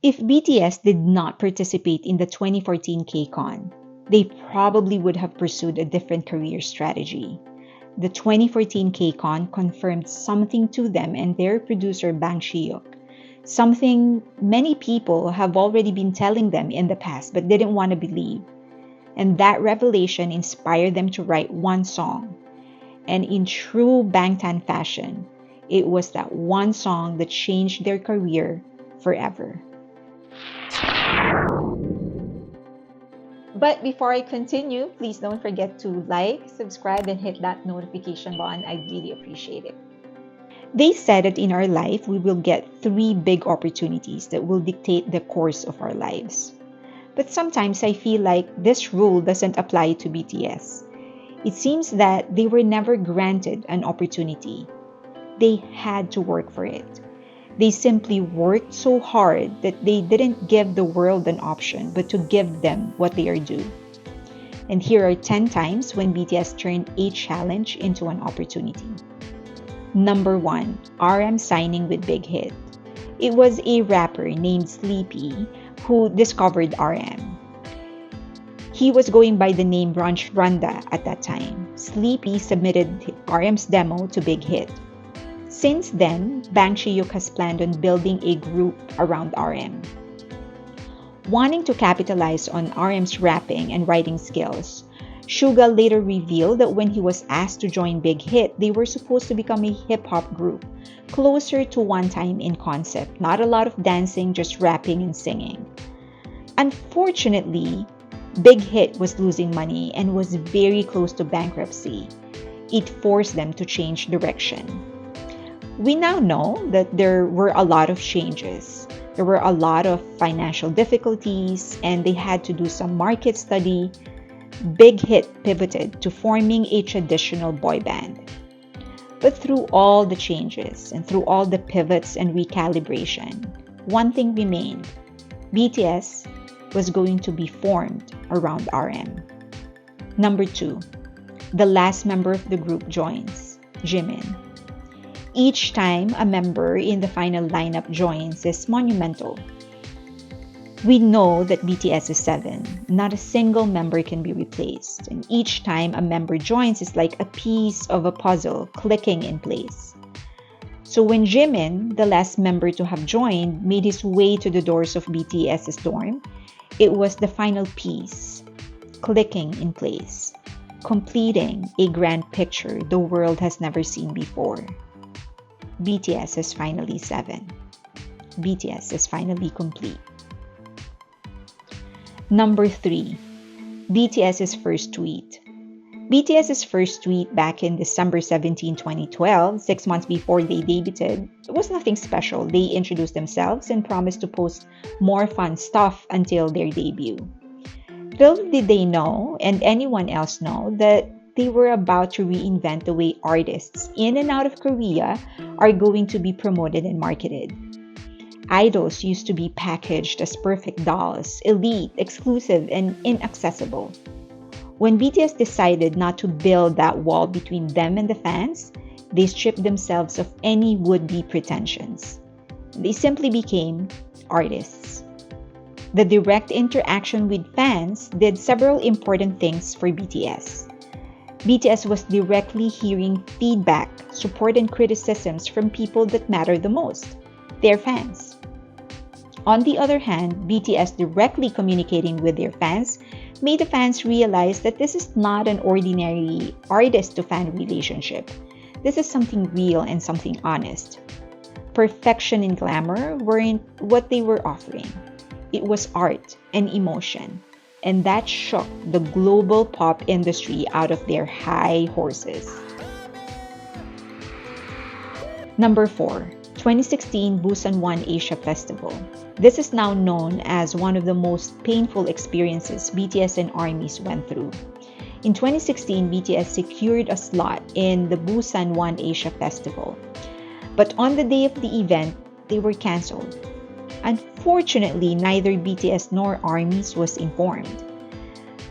If BTS did not participate in the 2014 K-Con, they probably would have pursued a different career strategy. The 2014 K-Con confirmed something to them and their producer Bang Shihyuk, something many people have already been telling them in the past but didn't want to believe. And that revelation inspired them to write one song. And in true Bangtan fashion, it was that one song that changed their career forever. But before I continue, please don't forget to like, subscribe, and hit that notification button. I'd really appreciate it. They said that in our life, we will get 3 big opportunities that will dictate the course of our lives. But sometimes I feel like this rule doesn't apply to BTS. It seems that they were never granted an opportunity. They had to work for it. They simply worked so hard that they didn't give the world an option, but to give them what they are due. And here are 10 times when BTS turned a challenge into an opportunity. Number 1, RM signing with Big Hit. It was a rapper named Sleepy who discovered RM. He was going by the name Ranch Randa at that time. Sleepy submitted RM's demo to Big Hit. Since then, Bang Shihyuk has planned on building a group around RM. Wanting to capitalize on RM's rapping and writing skills, Suga later revealed that when he was asked to join Big Hit, they were supposed to become a hip-hop group, closer to One Time in concept, not a lot of dancing, just rapping and singing. Unfortunately, Big Hit was losing money and was very close to bankruptcy. It forced them to change direction. We now know that there were a lot of changes. There were a lot of financial difficulties, and they had to do some market study. Big Hit pivoted to forming a traditional boy band. But through all the changes and through all the pivots and recalibration, one thing remained. BTS was going to be formed around RM. Number 2, the last member of the group joins, Jimin. Each time a member in the final lineup joins is monumental. We know that BTS is 7. Not a single member can be replaced. And each time a member joins is like a piece of a puzzle clicking in place. So when Jimin, the last member to have joined, made his way to the doors of BTS's dorm, it was the final piece, clicking in place, completing a grand picture the world has never seen before. BTS is finally 7. BTS is finally complete. Number 3, BTS's first tweet. BTS's first tweet back in December 17, 2012, 6 months before they debuted, was nothing special. They introduced themselves and promised to post more fun stuff until their debut. Little did they know, and anyone else know, that they were about to reinvent the way artists in and out of Korea are going to be promoted and marketed. Idols used to be packaged as perfect dolls, elite, exclusive, and inaccessible. When BTS decided not to build that wall between them and the fans, they stripped themselves of any would-be pretensions. They simply became artists. The direct interaction with fans did several important things for BTS. BTS was directly hearing feedback, support, and criticisms from people that matter the most, their fans. On the other hand, BTS directly communicating with their fans made the fans realize that this is not an ordinary artist-to-fan relationship. This is something real and something honest. Perfection and glamour weren't what they were offering. It was art and emotion. And that shook the global pop industry out of their high horses. Number 4, 2016 Busan 1 Asia Festival. This is now known as one of the most painful experiences BTS and ARMYs went through. In 2016, BTS secured a slot in the Busan 1 Asia Festival. But on the day of the event, they were cancelled. Unfortunately, neither BTS nor ARMYs was informed.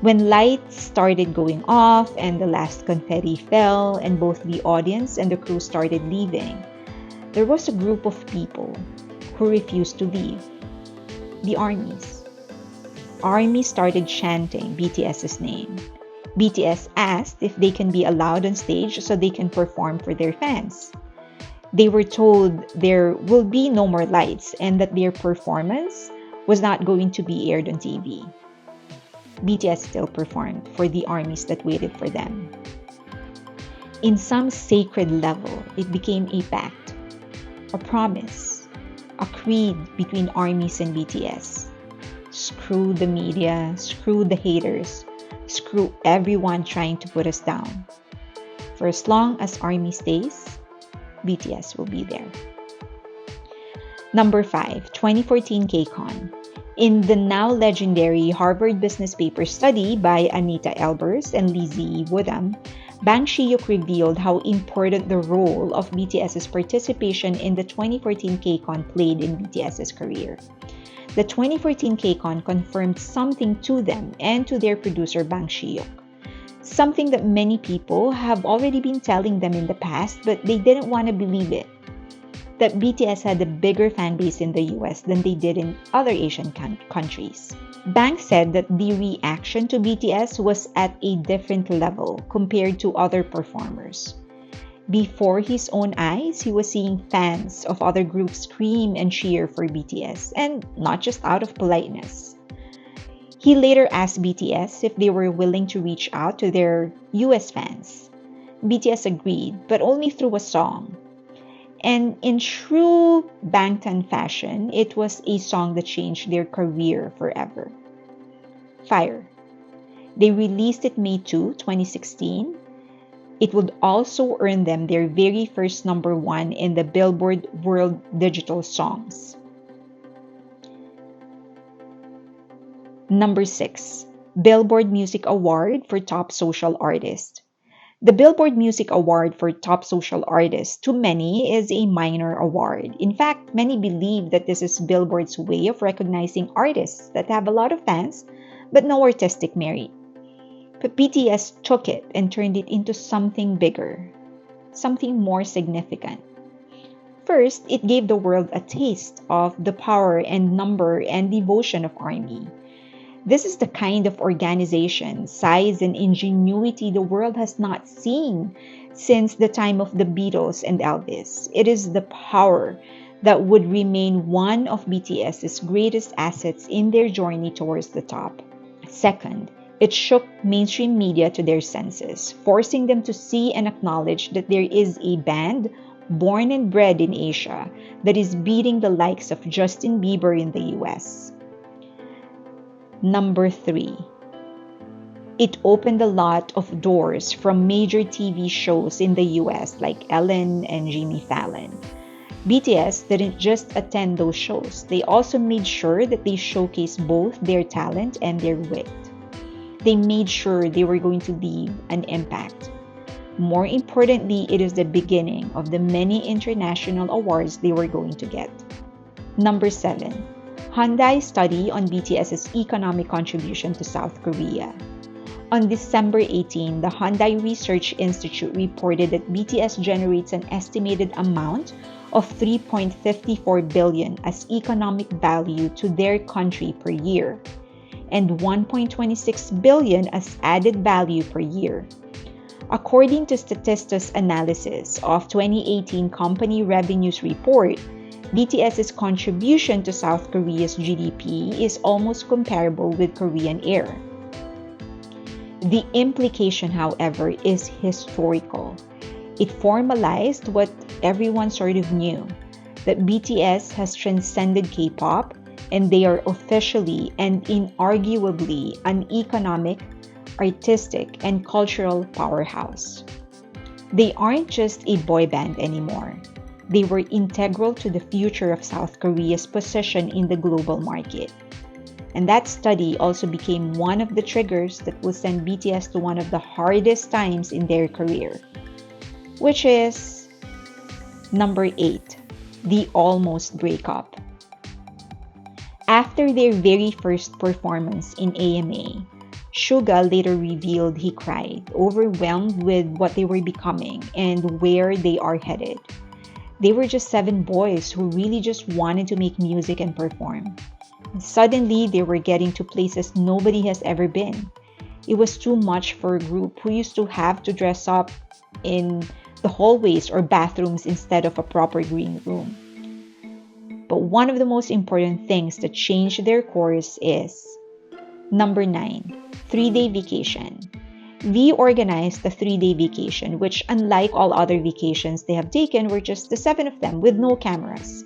When lights started going off and the last confetti fell and both the audience and the crew started leaving, there was a group of people who refused to leave. The armies. Armies started chanting BTS's name. BTS asked if they can be allowed on stage so they can perform for their fans. They were told there will be no more lights and that their performance was not going to be aired on TV. BTS still performed for the armies that waited for them. In some sacred level, it became a pact, a promise, a creed between armies and BTS. Screw the media, screw the haters, screw everyone trying to put us down. For as long as ARMY stays, BTS will be there. Number 5, 2014 KCON. In the now legendary Harvard Business Paper study by Anita Elbers and Lizzie Woodham, Bang Shi-hyuk revealed how important the role of BTS's participation in the 2014 KCON played in BTS's career. The 2014 KCON confirmed something to them and to their producer Bang Shi-hyuk. Something that many people have already been telling them in the past, but they didn't want to believe it. That BTS had a bigger fan base in the US than they did in other Asian countries. Bang said that the reaction to BTS was at a different level compared to other performers. Before his own eyes, he was seeing fans of other groups scream and cheer for BTS, and not just out of politeness. He later asked BTS if they were willing to reach out to their US fans. BTS agreed, but only through a song. And in true Bangtan fashion, it was a song that changed their career forever. Fire. They released it May 2, 2016. It would also earn them their very first number 1 in the Billboard World Digital Songs. Number 6, Billboard Music Award for Top Social Artist. The Billboard Music Award for Top Social Artist, to many, is a minor award. In fact, many believe that this is Billboard's way of recognizing artists that have a lot of fans but no artistic merit. But BTS took it and turned it into something bigger, something more significant. First, it gave the world a taste of the power and number and devotion of ARMY. This is the kind of organization, size, and ingenuity the world has not seen since the time of the Beatles and Elvis. It is the power that would remain one of BTS's greatest assets in their journey towards the top. Second, it shook mainstream media to their senses, forcing them to see and acknowledge that there is a band born and bred in Asia that is beating the likes of Justin Bieber in the US. Number 3, it opened a lot of doors from major TV shows in the US like Ellen and Jimmy Fallon. BTS didn't just attend those shows, they also made sure that they showcased both their talent and their wit. They made sure they were going to leave an impact. More importantly, it is the beginning of the many international awards they were going to get. Number 7, Hyundai study on BTS's economic contribution to South Korea. On December 18, the Hyundai Research Institute reported that BTS generates an estimated amount of 3.54 billion as economic value to their country per year, and 1.26 billion as added value per year. According to Statista's analysis of 2018 Company Revenues Report, BTS's contribution to South Korea's GDP is almost comparable with Korean Air. The implication, however, is historical. It formalized what everyone sort of knew, that BTS has transcended K-pop and they are officially and inarguably an economic, artistic, and cultural powerhouse. They aren't just a boy band anymore. They were integral to the future of South Korea's position in the global market. And that study also became one of the triggers that will send BTS to one of the hardest times in their career, which is number 8, the almost breakup. After their very first performance in AMA, Suga later revealed he cried, overwhelmed with what they were becoming and where they are headed. They were just 7 boys who really just wanted to make music and perform. And suddenly, they were getting to places nobody has ever been. It was too much for a group who used to have to dress up in the hallways or bathrooms instead of a proper green room. But one of the most important things that changed their course is number 9, 3-day vacation. We organized the 3-day vacation, which, unlike all other vacations they have taken, were just the 7 of them with no cameras.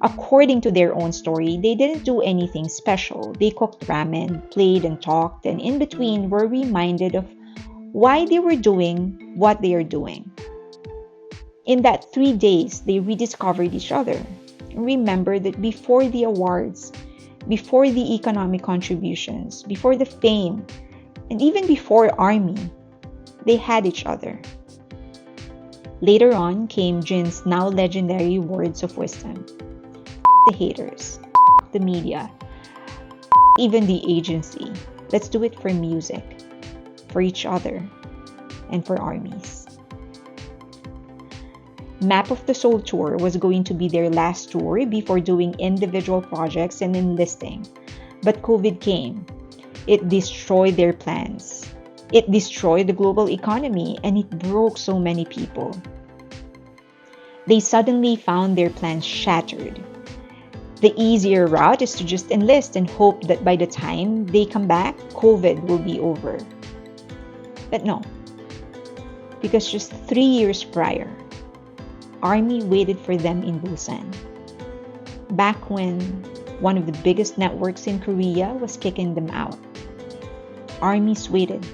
According to their own story, they didn't do anything special. They cooked ramen, played and talked, and in between were reminded of why they were doing what they are doing. In that 3 days, they rediscovered each other. Remember that before the awards, before the economic contributions, before the fame, and even before ARMY, they had each other. Later on came Jin's now legendary words of wisdom. The haters, the media, even the agency. Let's do it for music, for each other, and for armies. Map of the Soul Tour was going to be their last tour before doing individual projects and enlisting. But COVID came. It destroyed their plans. It destroyed the global economy, and it broke so many people. They suddenly found their plans shattered. The easier route is to just enlist and hope that by the time they come back, COVID will be over. But no, because just 3 years prior, ARMY waited for them in Busan. Back when one of the biggest networks in Korea was kicking them out. Armies waited.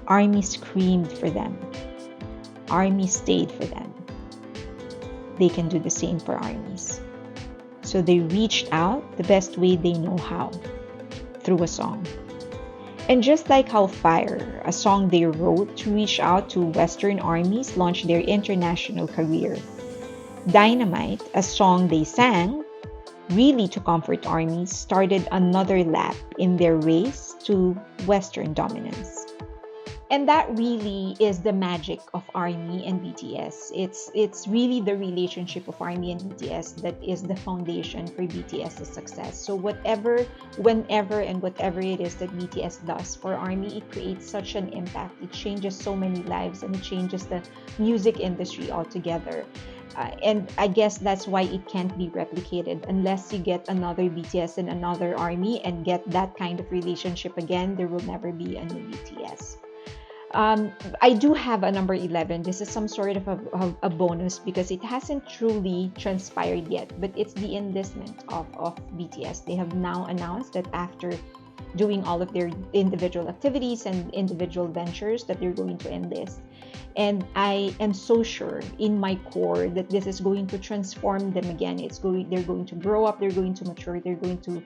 ARMY screamed for them. ARMY stayed for them. They can do the same for armies. So they reached out the best way they know how, through a song. And just like how Fire, a song they wrote to reach out to Western armies, launched their international career, Dynamite, a song they sang, really to comfort armies, started another lap in their race to Western dominance. And that really is the magic of ARMY and BTS. It's really the relationship of ARMY and BTS that is the foundation for BTS's success. So whatever, whenever, and whatever it is that BTS does for ARMY, it creates such an impact. It changes so many lives, and it changes the music industry altogether. And I guess that's why it can't be replicated unless you get another BTS and another ARMY and get that kind of relationship again. There will never be a new BTS. I do have a number 11. This is some sort of a bonus because it hasn't truly transpired yet, but it's the enlistment of BTS. They have now announced that after doing all of their individual activities and individual ventures that they're going to enlist. And I am so sure in my core that this is going to transform them again. They're going to grow up, they're going to mature, they're going to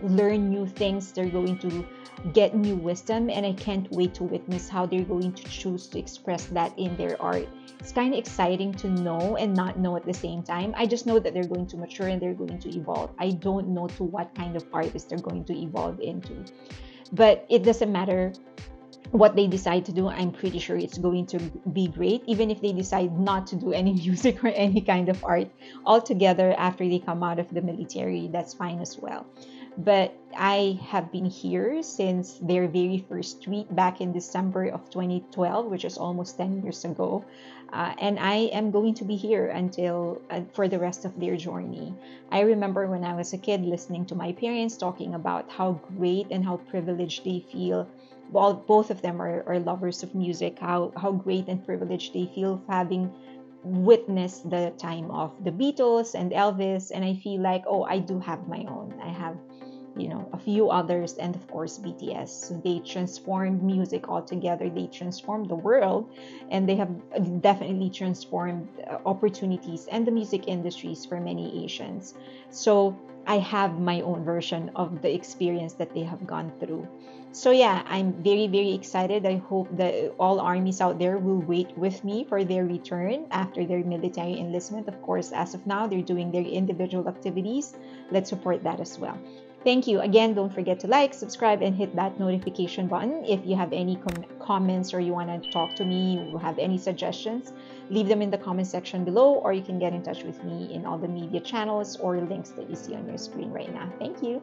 learn new things, they're going to get new wisdom, and I can't wait to witness how they're going to choose to express that in their art. It's kind of exciting to know and not know at the same time. I just know that they're going to mature and they're going to evolve. I don't know to what kind of artist they're going to evolve into, but it doesn't matter what they decide to do. I'm pretty sure it's going to be great, even if they decide not to do any music or any kind of art altogether after they come out of the military. That's fine as well. But I have been here since their very first tweet back in December of 2012, which is almost 10 years ago. And I am going to be here until for the rest of their journey. I remember when I was a kid listening to my parents talking about how great and how privileged they feel. Well, both of them are lovers of music, how great and privileged they feel having witnessed the time of the Beatles and Elvis. And I feel like, oh, I do have my own. I have a few others, and of course BTS. So they transformed music altogether. They transformed the world, and they have definitely transformed opportunities and the music industries for many Asians. So I have my own version of the experience that they have gone through. So yeah, I'm very, very excited. I hope that all armies out there will wait with me for their return after their military enlistment. Of course, as of now, they're doing their individual activities. Let's support that as well. Thank you. Again, don't forget to like, subscribe, and hit that notification button. If you have any comments or you want to talk to me, you have any suggestions, leave them in the comment section below, or you can get in touch with me in all the media channels or links that you see on your your screen right now. Thank you.